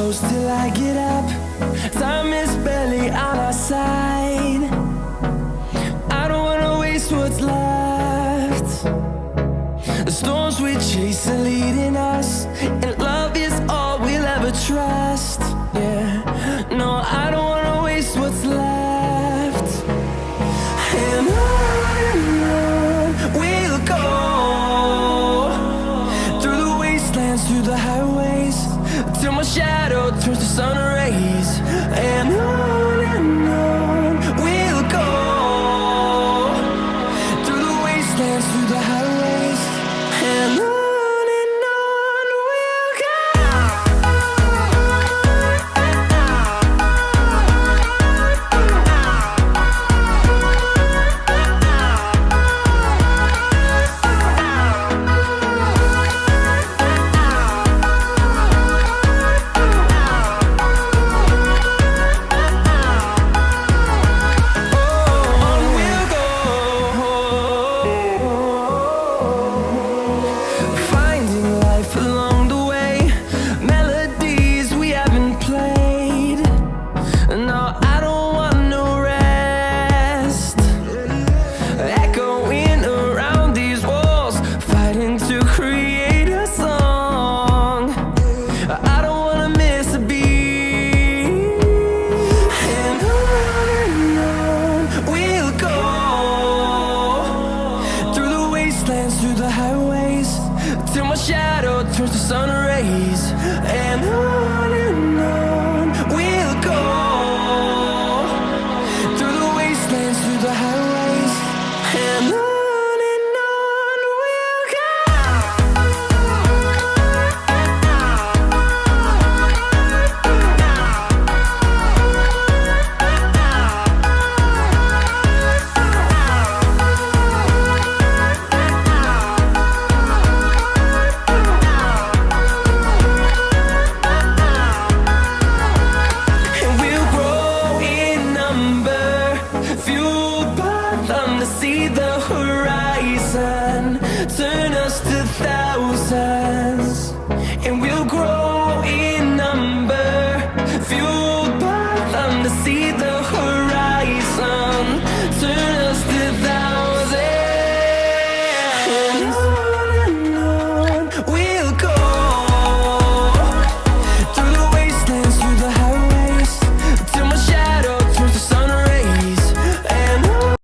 close till I get up. Time is barely on our side. I don't wanna waste what's left. The storms we chase are leading us, and love is all we'll ever trust. Yeah, no, I don't wanna waste what's left. And on we'll go, through the wastelands, through the highways, till my shadow turns to sun rays. And on we'll go, through the wastelands, through the highways, and on we'll go. Through the highways, till my shadow turns to sun rays. And on we'll go, through the wastelands, through the highways, and on we'll go. See the horizon turn us to thousands, and we'll grow in number, fueled by them to see the horizon.